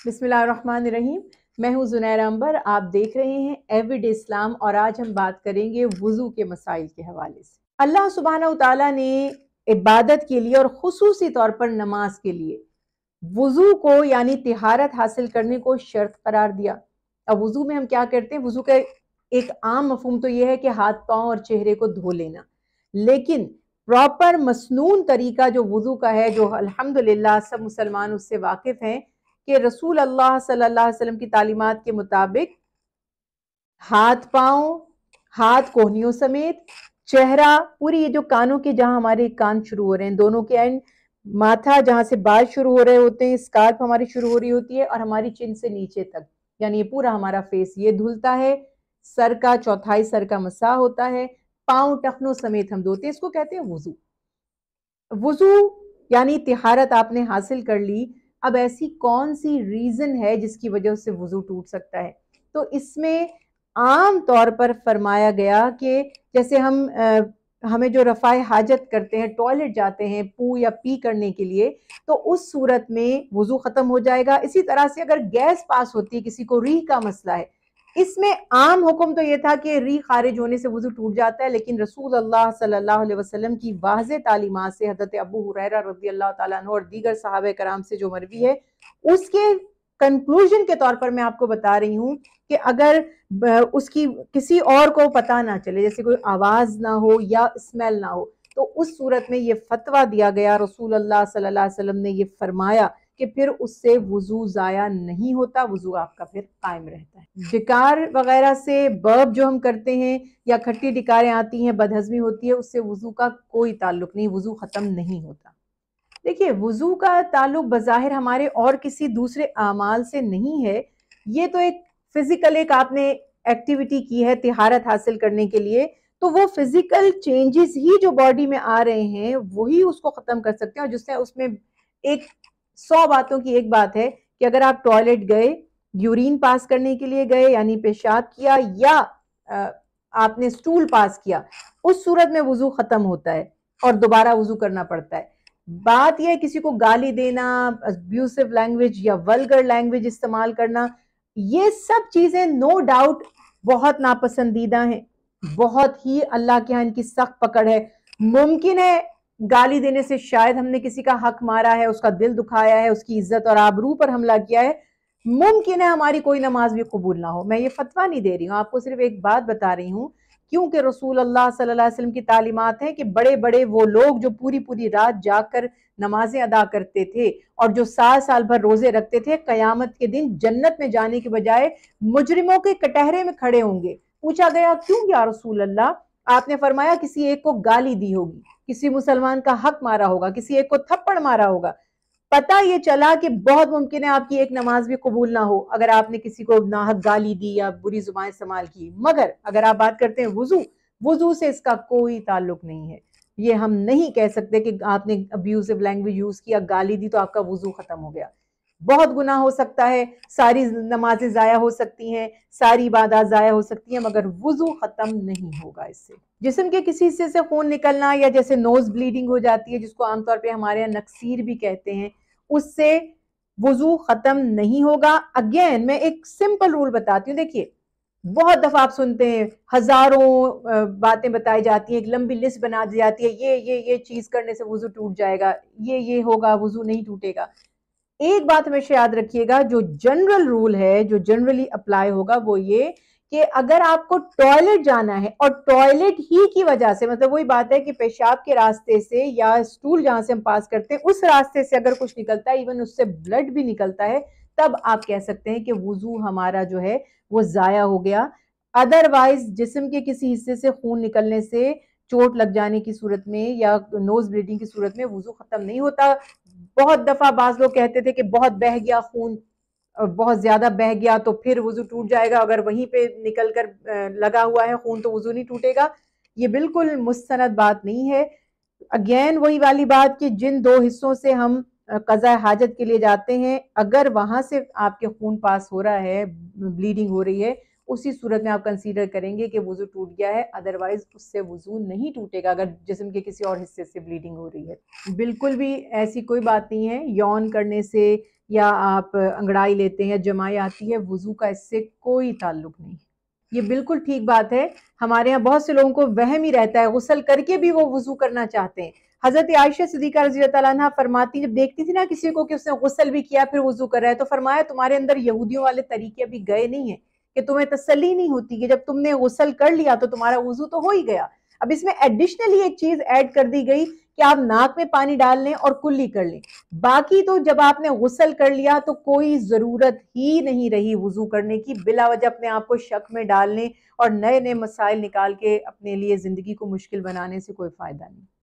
बिस्मिल्लाहिर्रहमानिर्रहीम। मैं हूँ ज़ुनैरा अंबर, आप देख रहे हैं एवरीडे इस्लाम और आज हम बात करेंगे वुज़ू के मसाइल के हवाले से। अल्लाह सुब्हानहू तआला ने इबादत के लिए और खुसूसी तौर पर नमाज के लिए वुज़ू को यानी तिहारत हासिल करने को शर्त करार दिया। अब वुज़ू में हम क्या करते हैं? वुज़ू का एक आम मफ़हूम तो ये है कि हाथ पाँव और चेहरे को धो लेना, लेकिन प्रॉपर मसनून तरीका जो वुज़ू का है, जो अल्हम्दुलिल्लाह सब मुसलमान उससे वाकिफ़ हैं कि रसूल अल्लाह सल्लल्लाहु अलैहि वसल्लम की तालीमात के मुताबिक हाथ पाँव, हाथ कोहनियों समेत, चेहरा, पूरी ये जो कानों के जहां हमारे कान शुरू हो रहे हैं दोनों के एंड, माथा जहां से बाल शुरू हो रहे होते हैं, स्कार्फ हमारी शुरू हो रही होती है, और हमारी चिन से नीचे तक यानी ये पूरा हमारा फेस ये धुलता है। सर का चौथाई सर का मसा होता है, पाँव टखनों समेत हम धोते हैं, इसको कहते हैं वुज़ू। वुज़ू यानी तिहारत आपने हासिल कर ली। अब ऐसी कौन सी रीजन है जिसकी वजह से वुज़ू टूट सकता है? तो इसमें आम तौर पर फरमाया गया कि जैसे हमें जो रफ़ाए हाजत करते हैं, टॉयलेट जाते हैं पू या पी करने के लिए, तो उस सूरत में वुज़ू ख़त्म हो जाएगा। इसी तरह से अगर गैस पास होती है, किसी को रीह का मसला है, इसमें आम हुक्म तो ये था कि रीह खारिज होने से वुज़ू टूट जाता है, लेकिन रसूल अल्लाह सल्लल्लाहु अलैहि वसल्लम की वाज़ेह तालीमात से हज़रत अबू हुरैरा रज़ियल्लाहु ताला अन्हु और दीगर सहाबा कराम से जो मरवी है, उसके कंक्लूजन के तौर पर मैं आपको बता रही हूँ कि अगर उसकी किसी और को पता ना चले, जैसे कोई आवाज ना हो या स्मेल ना हो, तो उस सूरत में ये फतवा दिया गया, रसूल अल्लाह सल्लल्लाहु अलैहि वसल्लम ने ये फरमाया कि फिर उससे वुज़ू ज़ाया नहीं होता, वुज़ू आपका फिर कायम रहता है। डिकार वगैरह से बर्ब जो हम करते हैं या खट्टी डिकारें आती हैं, बदहज़मी होती है, उससे वुज़ू का कोई ताल्लुक नहीं, वुज़ू ख़त्म नहीं होता। देखिए, वुज़ू का ताल्लुक बज़ाहिर हमारे और किसी दूसरे आमाल से नहीं है, ये तो एक फिजिकल एक आपने एक्टिविटी की है तिहारत हासिल करने के लिए, तो वो फिजिकल चेंजेस ही जो बॉडी में आ रहे हैं वही उसको खत्म कर सकते हैं। और जिससे उसमें एक 100 बातों की एक बात है कि अगर आप टॉयलेट गए, यूरिन पास करने के लिए गए यानी पेशाब किया, या आपने स्टूल पास किया, उस सूरत में वुज़ू खत्म होता है और दोबारा वुज़ू करना पड़ता है। बात यह है किसी को गाली देना, अब्यूसिव लैंग्वेज या वल्गर लैंग्वेज इस्तेमाल करना, ये सब चीजें नो डाउट बहुत नापसंदीदा हैं, बहुत ही अल्लाह के यहाँ इनकी सख्त पकड़ है। मुमकिन है गाली देने से शायद हमने किसी का हक मारा है, उसका दिल दुखाया है, उसकी इज्जत और आबरू पर हमला किया है, मुमकिन है हमारी कोई नमाज भी कबूल ना हो। मैं ये फतवा नहीं दे रही हूँ, आपको सिर्फ एक बात बता रही हूँ, क्योंकि रसूल अल्लाह सल्लल्लाहु अलैहि वसल्लम की तालीमात है कि बड़े बड़े वो लोग जो पूरी पूरी रात जाकर नमाजें अदा करते थे और जो साल साल भर रोजे रखते थे, कयामत के दिन जन्नत में जाने के बजाय मुजरिमों के कटहरे में खड़े होंगे। पूछा गया क्यों या रसूल अल्लाह? आपने फरमाया किसी एक को गाली दी होगी, किसी मुसलमान का हक मारा होगा, किसी एक को थप्पड़ मारा होगा। पता ये चला कि बहुत मुमकिन है आपकी एक नमाज भी कबूल ना हो अगर आपने किसी को नाहक गाली दी या बुरी जुबान इस्तेमाल की। मगर अगर आप बात करते हैं वुजू, वुजू से इसका कोई ताल्लुक नहीं है। ये हम नहीं कह सकते कि आपने अब्यूजिव लैंग्वेज यूज किया, गाली दी तो आपका वुजू खत्म हो गया। बहुत गुनाह हो सकता है, सारी नमाजें जाया हो सकती हैं, सारी इबादत जाया हो सकती हैं, मगर वुजू खत्म नहीं होगा इससे। जिस्म के किसी हिस्से से खून निकलना या जैसे नोज ब्लीडिंग हो जाती है, जिसको आमतौर पे हमारे यहाँ नक्सीर भी कहते हैं, उससे वुजू खत्म नहीं होगा। अगेन मैं एक सिंपल रूल बताती हूँ। देखिए, बहुत दफा आप सुनते हैं, हजारों बातें बताई जाती हैं, एक लंबी लिस्ट बना दी जाती है, ये चीज करने से वुजू टूट जाएगा, ये होगा, वुजू नहीं टूटेगा। एक बात हमेशा याद रखिएगा, जो जनरल रूल है, जो जनरली अप्लाई होगा, वो ये कि अगर आपको टॉयलेट जाना है और टॉयलेट ही की वजह से, मतलब वही बात है कि पेशाब के रास्ते से या स्टूल जहां से हम पास करते हैं उस रास्ते से अगर कुछ निकलता है, इवन उससे ब्लड भी निकलता है, तब आप कह सकते हैं कि वुजू हमारा जो है वो जाया हो गया। अदरवाइज जिस्म के किसी हिस्से से खून निकलने से, चोट लग जाने की सूरत में या नोज ब्लीडिंग की सूरत में वुजू खत्म नहीं होता। बहुत दफा बाज लोग कहते थे कि बहुत बह गया खून, बहुत ज्यादा बह गया तो फिर वुजू टूट जाएगा, अगर वहीं पे निकल कर लगा हुआ है खून तो वुजू नहीं टूटेगा। ये बिल्कुल मुस्तनद बात नहीं है। अगेन वही वाली बात कि जिन दो हिस्सों से हम कज़ा हाजत के लिए जाते हैं, अगर वहां से आपके खून पास हो रहा है, ब्लीडिंग हो रही है, उसी सूरत में आप कंसीडर करेंगे कि वुजू टूट गया है, अदरवाइज उससे वुजू नहीं टूटेगा अगर जिस्म के किसी और हिस्से से ब्लीडिंग हो रही है। बिल्कुल भी ऐसी कोई बात नहीं है। यौन करने से یا آپ انگڑائی لیتے ہیں یا جمائی آتی ہے، وضو کا اس سے کوئی تعلق نہیں۔ یہ بالکل ٹھیک بات ہے، ہمارے یہاں بہت سے لوگوں کو وہم ہی رہتا ہے، غسل کر کے بھی وہ وضو کرنا چاہتے ہیں۔ حضرت عائشہ صدیقہ رضی اللہ تعالیٰ عنہ فرماتی، جب دیکھتی تھی نا کسی کو کہ اس نے غسل بھی کیا پھر وضو کر رہا ہے، تو فرمایا تمہارے اندر یہودیوں والے طریقے ابھی گئے نہیں ہیں کہ تمہیں تسلی نہیں ہوتی کہ جب تم نے غسل کر لیا تو تمہارا وضو تو ہو ہی گیا۔ اب اس میں ایڈیشنلی ایک چیز ایڈ کر دی گئی کہ آپ ناک میں پانی ڈال لیں اور کلی کر لیں، باقی تو جب آپ نے غسل کر لیا تو کوئی ضرورت ہی نہیں رہی وضو کرنے کی، بلا وجہ اپنے آپ کو شک میں ڈالنے اور نئے نئے مسائل نکال کے اپنے لیے زندگی کو مشکل بنانے سے کوئی فائدہ نہیں۔